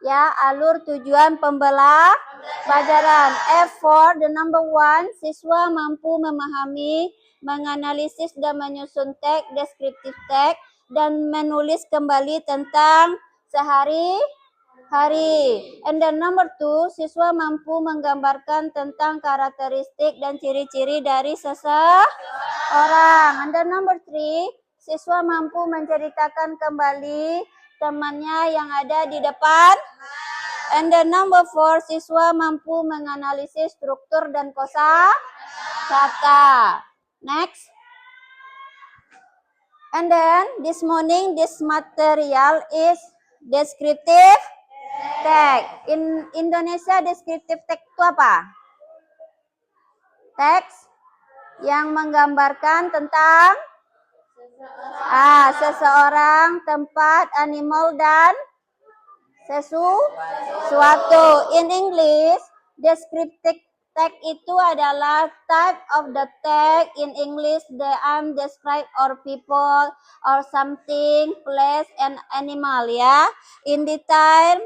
Ya, alur tujuan pembelajaran. F for the number 1, siswa mampu memahami, menganalisis dan menyusun teks, deskriptif teks, dan menulis kembali tentang sehari-hari. And then number 2, siswa mampu menggambarkan tentang karakteristik dan ciri-ciri dari seseorang. And then number 3, siswa mampu menceritakan kembali temannya yang ada di depan. And then number 4, siswa mampu menganalisis struktur dan kosakata. Next. And then this morning this material is descriptive text. In Indonesia descriptive text itu apa? Teks yang menggambarkan tentang seseorang, tempat, animal, dan sesuatu. In English, descriptive text itu adalah type of the text in English that describe or people or something, place, and animal, ya. In detail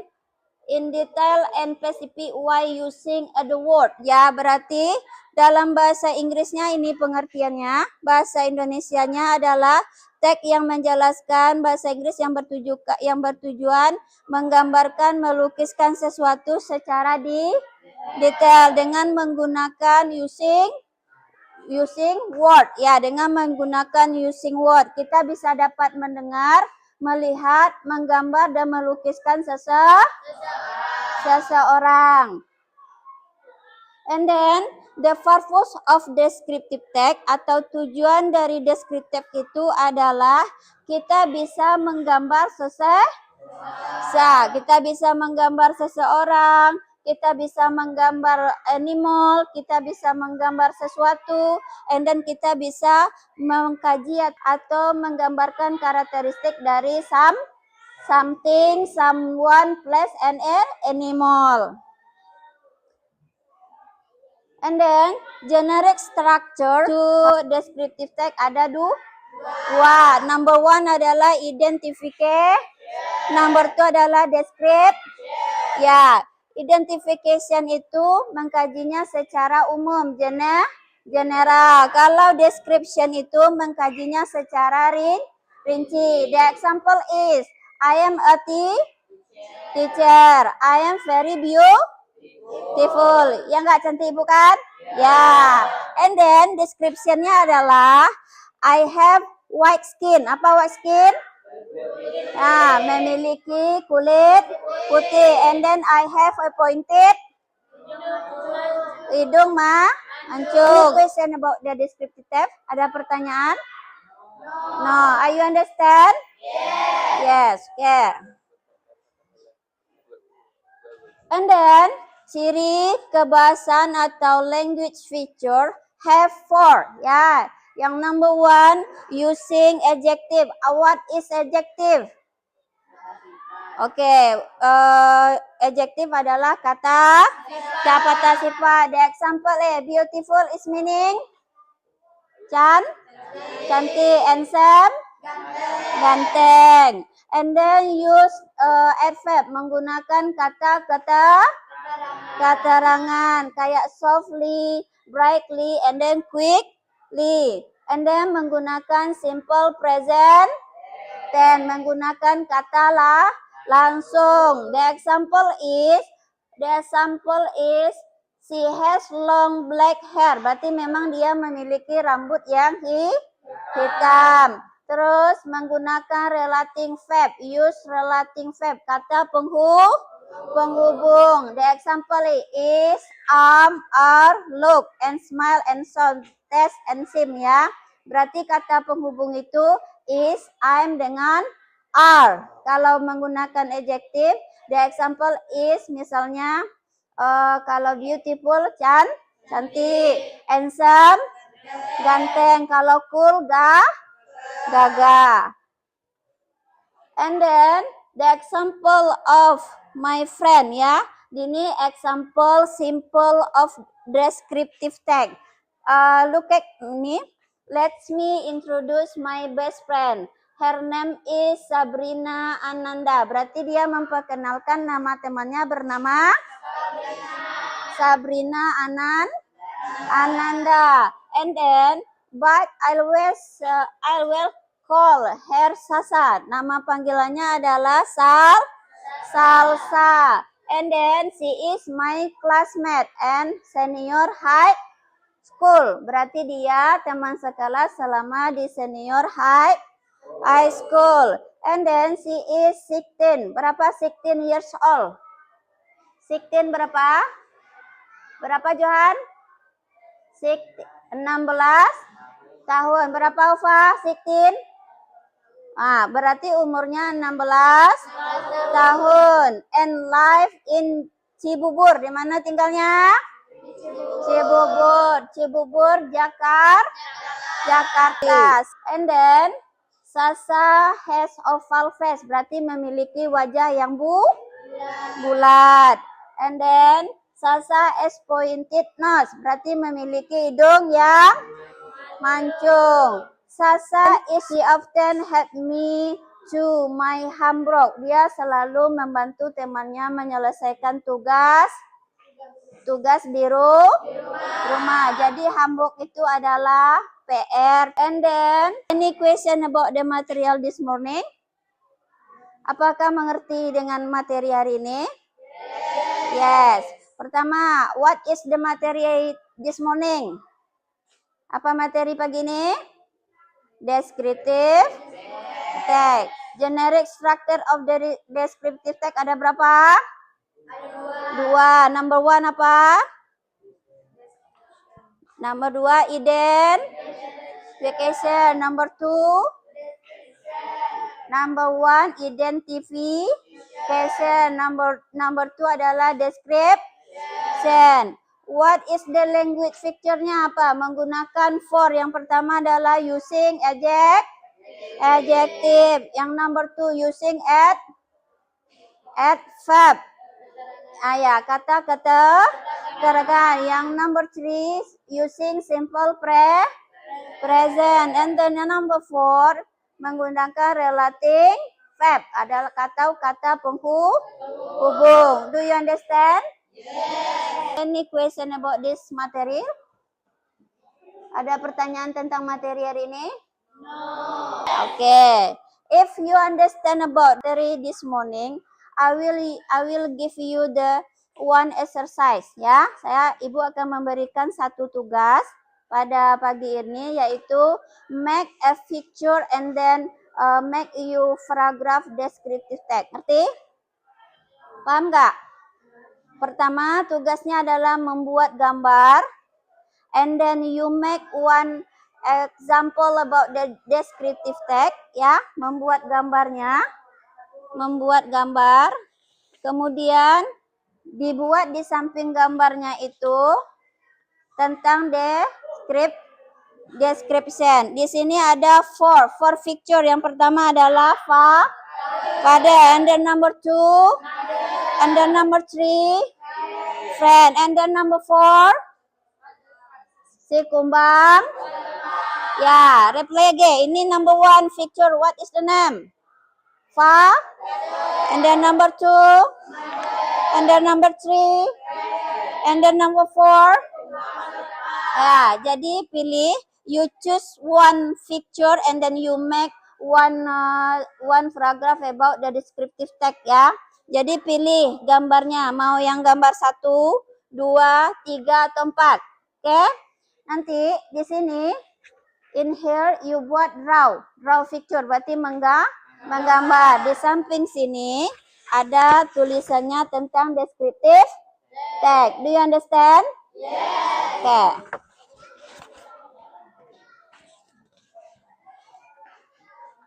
and specific why using the word, ya. Berarti dalam bahasa Inggrisnya ini pengertiannya, bahasa Indonesianya adalah teks yang menjelaskan, bahasa Inggris yang bertujuan menggambarkan, melukiskan sesuatu secara detail dengan menggunakan using word, ya. Dengan menggunakan using word kita bisa dapat mendengar, melihat, menggambar, dan melukiskan seseorang. And then the purpose of descriptive text atau tujuan dari descriptive itu adalah kita bisa menggambar kita bisa menggambar seseorang, kita bisa menggambar animal, kita bisa menggambar sesuatu, and then kita bisa mengkaji atau menggambarkan karakteristik dari something, someone, place, and animal. And then generic structure to descriptive text ada dua. Number 1 adalah identification. Number 2 adalah description. Ya, identification itu mengkajinya secara umum, general. Kalau description itu mengkajinya secara rinci. The example is, I am a teacher. I am very beautiful. Ya nggak cantik bukan? Ya. And then description-nya adalah I have white skin. Apa white skin? Memiliki kulit putih. And then I have a pointed hidung mancung. Any question about the descriptive text? Ada pertanyaan? No. Are you understand? Yes. Okay. And then ciri kebahasaan atau language feature have 4, ya. Yang number 1, using adjective. What is adjective? Oke, adjective adalah kata sifat. The example beautiful is meaning cantik, handsome, ganteng. And then use adverb, menggunakan kata keterangan kayak softly, brightly, and then quickly. And then menggunakan simple present tense, menggunakan kata langsung. The example is she has long black hair. Berarti memang dia memiliki rambut yang hitam. Terus menggunakan relating verb, use relating verb, kata penghubung. The example is are, look, and smile, and sound, taste, and seem, ya. Berarti kata penghubung itu is, I'm dengan are. Kalau menggunakan adjective, the example is misalnya kalau beautiful cantik, handsome ganteng, kalau cool gagah. And then the example of my friend, ya. Ini example simple of descriptive text. Look at me. Let me introduce my best friend. Her name is Sabrina Ananda. Berarti dia memperkenalkan nama temannya bernama Sabrina Ananda. And then, but I will call her Sasa. Nama panggilannya adalah Salsa. And then she is my classmate and senior high school. Berarti dia teman sekelas selama di senior high school. And then she is 16. Berapa 16 years old? 16 berapa? Berapa Johan? 16 tahun. Berapa Ufa? 16? Berarti umurnya 16 tahun. And live in Cibubur. Di mana tinggalnya? Cibubur, Jakarta. And then Sasa has oval face, berarti memiliki wajah yang bulat. And then Sasa has pointed nose, berarti memiliki hidung yang mancung. Sasa she often help me to my homework. Dia selalu membantu temannya menyelesaikan tugas di rumah. Jadi homework itu adalah PR. And then, any question about the material this morning? Apakah mengerti dengan materi hari ini? Yes. Pertama, what is the material this morning? Apa materi pagi ini? Descriptive text. Generic structure of the descriptive text ada berapa? Dua. Number one apa? Number 2, identification. Number 2, number 1, identification. Number 2 adalah description. What is the language feature-nya apa? Menggunakan for. Yang pertama adalah using adjective. Yang number 2 using verb. Kata keterangan. Yang number 3 using simple present. And then number 4 menggunakan relating verb. Adalah kata penghubung. Do you understand? Yes. Any question about this material? Ada pertanyaan tentang materi hari ini? No. Okay. If you understand about this morning, I will give you the one exercise ya. Ibu akan memberikan satu tugas pada pagi ini, yaitu make a picture and then make you paragraph descriptive text. Ngerti? Paham nggak? Pertama, tugasnya adalah membuat gambar and then you make one example about the descriptive text ya, membuat gambar, kemudian dibuat di samping gambarnya itu tentang description. Di sini ada four picture. Yang pertama adalah father, and then number 2, and then number 3, friend, and then number 4, si kumbang. Ya, replay again. Ini number 1 picture. What is the name? And then number 2, and then number 3, and then number 4. Ya, jadi pilih, you choose one picture and then you make one paragraph about the descriptive text ya. Jadi pilih gambarnya, mau yang gambar 1, 2, 3 atau 4. Oke? Nanti di sini in here you buat draw picture, berarti menggambar. Di samping sini ada tulisannya tentang descriptive text. Do you understand? Yes. Okay.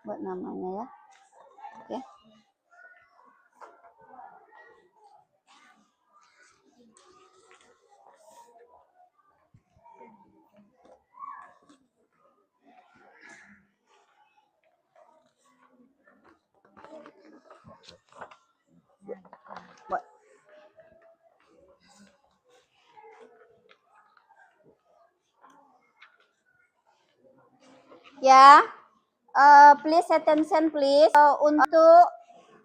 Buat namanya ya. Oke. Ya, Please attention please. Untuk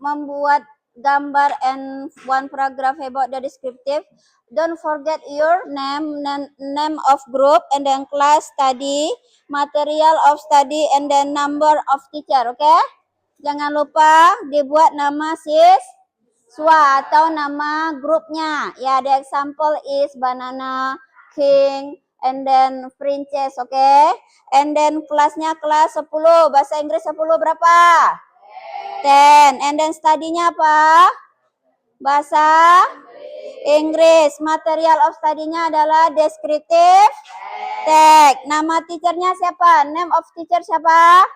membuat gambar and one paragraph about the descriptive, don't forget your name of group and then class study, material of study and then number of teacher. Okay? Jangan lupa dibuat nama siswa atau nama grupnya. Ya, the example is banana, king, and then princess, okay? And then kelasnya kelas 10, bahasa Inggris 10 berapa? 10. And then studinya apa? Bahasa Inggris. Material of studinya adalah descriptive text. Nama teachernya siapa? Name of teacher siapa?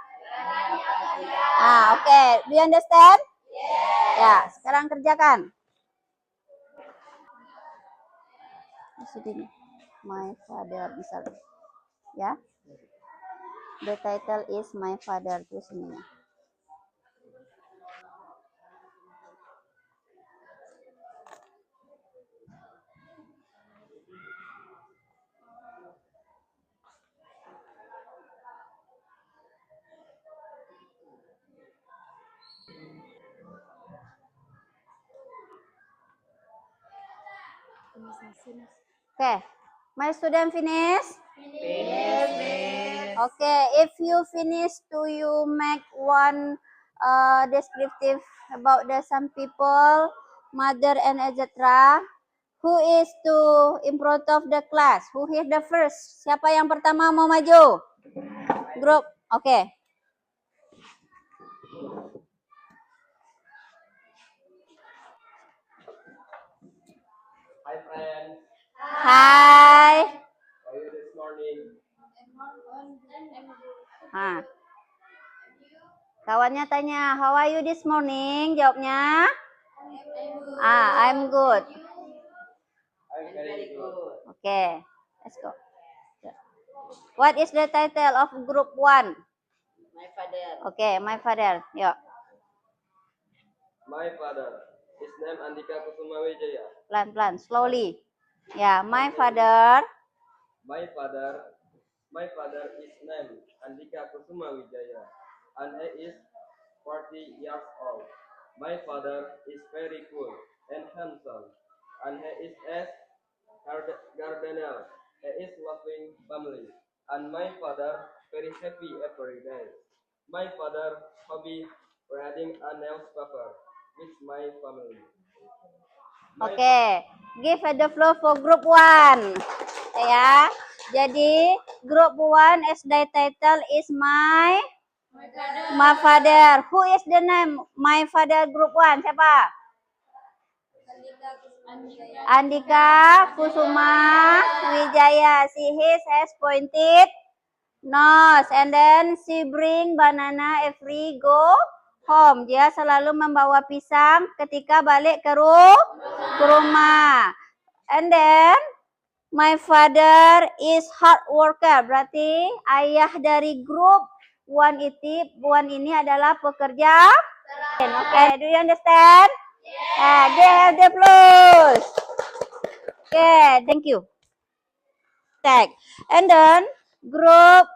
Okay. Do you understand? Ya, sekarang kerjakan. My father misalnya. Ya. The title is My Father, terus ini. Okay, my student finish? Finish. Okay, if you finish, do you make one descriptive about the some people, mother and etc. Who is to in front of the class? Who is the first? Siapa yang pertama mau maju? Group. Okay. Hi friends. Hi. How are you this morning? Kawannya tanya, how are you this morning? Jawabnya? I'm good. I'm very good. Okay, let's go. What is the title of group 1? My father. Okay, my father. Yo. My father. His name Andika Kusuma Wijaya. Pelan-pelan, slowly. Ya, my father. My father is named Andika Kusuma Wijaya, and he is 40 years old. My father is very cool and handsome, and he is a gardener. He is loving family, and my father very happy every day. My father hobby reading a newspaper with my family. Okay, give the floor for group 1. Ya, jadi group 1 as the title is my father. Who is the name my father group 1? Siapa? Andika Kusuma Wijaya. She has pointed nose and then she bring banana every go home. Dia selalu membawa pisang ketika balik ke rumah. And then my father is hard worker. Berarti ayah dari grup 1 ini adalah pekerja. Okay, do you understand? Give the applause. Okay, thank you. Tag. And then group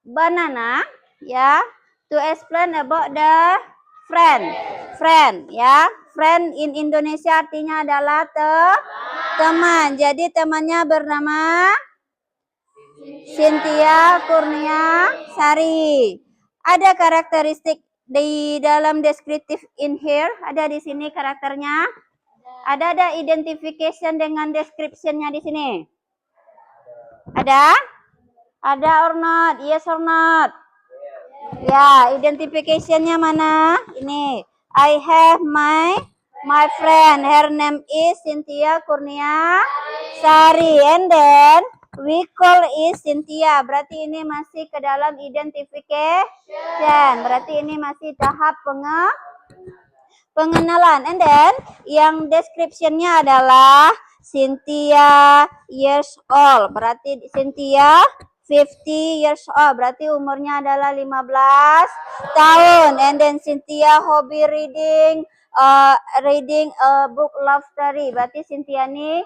banana, ya, to explain about the friend, ya. Friend in Indonesia artinya adalah teman. Jadi temannya bernama Cynthia Kurnia Sari. Ada karakteristik di dalam descriptive in here, ada di sini karakternya. Ada identification dengan description-nya di sini. Ada or not? Yes or not? Ya, identification-nya mana? Ini. I have my friend. Her name is Cynthia Kurnia Sari. And then we call is Cynthia. Berarti ini masih ke dalam identification. Berarti ini masih tahap pengenalan. And then yang description-nya adalah Cynthia years old. Berarti Cynthia 50 years old. Berarti umurnya adalah 15 tahun. And then Cynthia hobi reading a book love story. Berarti Cynthia ini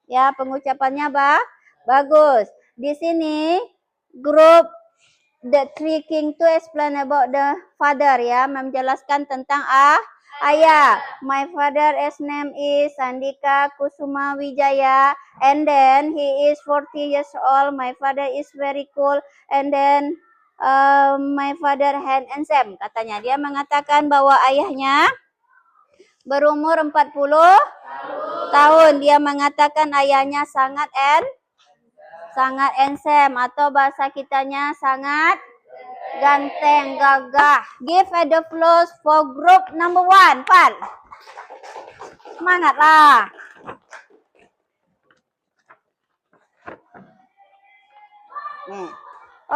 Ya, pengucapannya bagus. Di sini grup The Three King to explain about the father ya, menjelaskan tentang ayah. My father's name is Sandika Kusuma Wijaya, and then he is 40 years old. My father is very cool, and then my father handsome. Katanya dia mengatakan bahwa ayahnya berumur 40 tahun. Dia mengatakan ayahnya sangat handsome, atau bahasa kitanya sangat ganteng, gagah. Give the applause for group number 1. Pan. Semangatlah.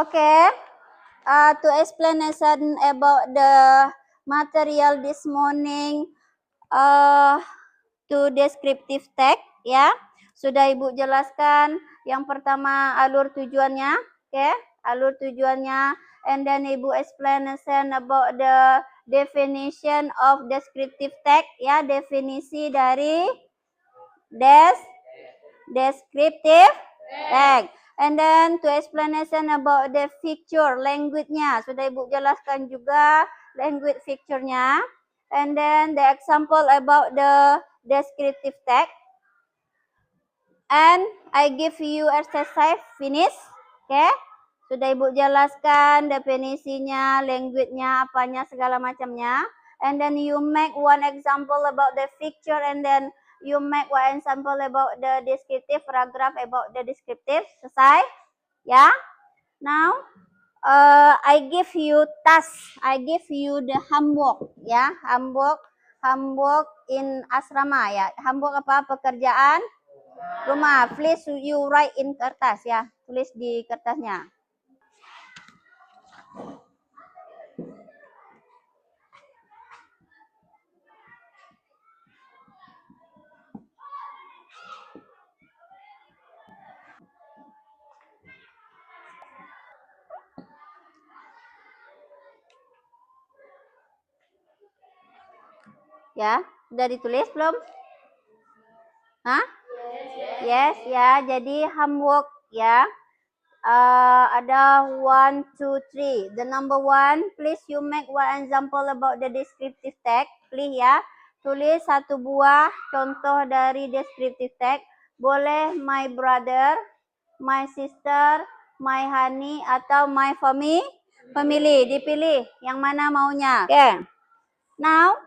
Okay. To explanation about the material this morning, to descriptive text ya. Sudah Ibu jelaskan yang pertama alur tujuannya, okay? Alur tujuannya, and then Ibu explanation about the definition of descriptive text ya, definisi dari descriptive text. And then to explanation about the feature language-nya. Sudah Ibu jelaskan juga language feature-nya. And then the example about the descriptive text. And I give you exercise finish. Okay? Sudah Ibu jelaskan definisinya, language-nya, apanya, segala macamnya. And then you make one example about the feature, and then you make one example about the descriptive paragraph about the descriptive. Selesai? Ya. Now, I give you task. I give you the homework. Ya, homework in asrama ya. Homework apa? Pekerjaan rumah. Please you write in kertas ya. Tulis di kertasnya. Ya, sudah ditulis belum? Hah? Yes, ya. Jadi homework ya. Ada 1, 2, 3. The number 1, please you make one example about the descriptive text. Please ya. Tulis satu buah contoh dari descriptive text. Boleh my brother, my sister, my honey, atau my family. Dipilih yang mana maunya. Oke. Okay. Now,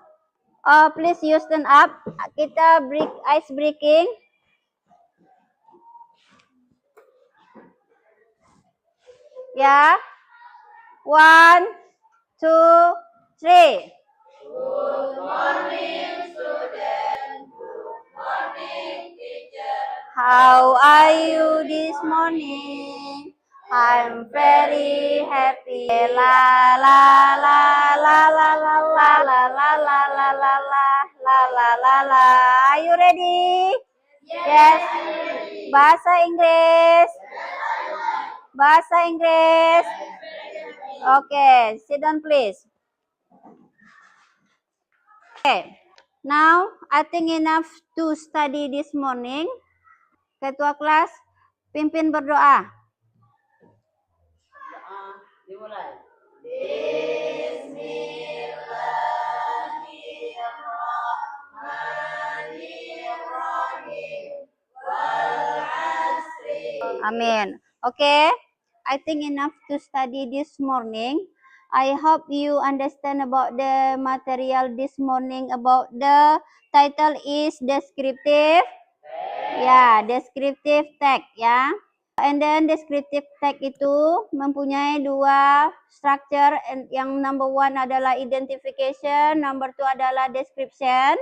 please you stand up. Kita ice breaking. Ya. 1, 2, 3. Good morning, student. Good morning, teacher. How are you this morning? I'm very happy. La la la la la la la la la la la la la la la. Are you ready? Yes. Bahasa Inggris. Bahasa Inggris. Okay, sit down please. Okay, now I think enough to study this morning. Ketua kelas, pimpin berdoa. Dimulai. Amin. Okay, I think enough to study this morning. I hope you understand about the material this morning. About the title is descriptive. Ya, descriptive text ya. And then descriptive text itu mempunyai dua structure. Yang number 1 adalah identification, number 2 adalah description.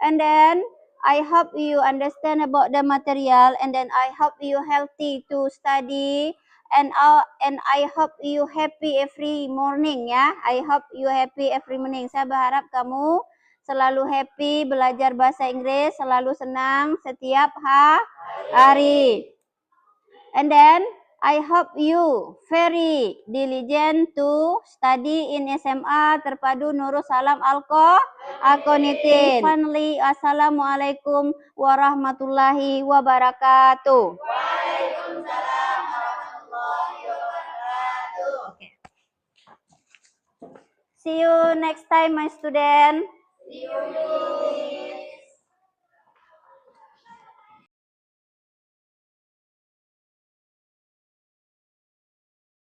And then I hope you understand about the material, and then I hope you healthy to study, and I hope you happy every morning ya. I hope you happy every morning. Saya berharap kamu selalu happy belajar bahasa Inggris, selalu senang setiap hari. And then I hope you very diligent to study in SMA Terpadu Nurul Salam Al-Qonitin. Finally, Assalamualaikum warahmatullahi wabarakatuh. Waalaikumsalam warahmatullahi wabarakatuh. Okay. See you next time, my student. See you.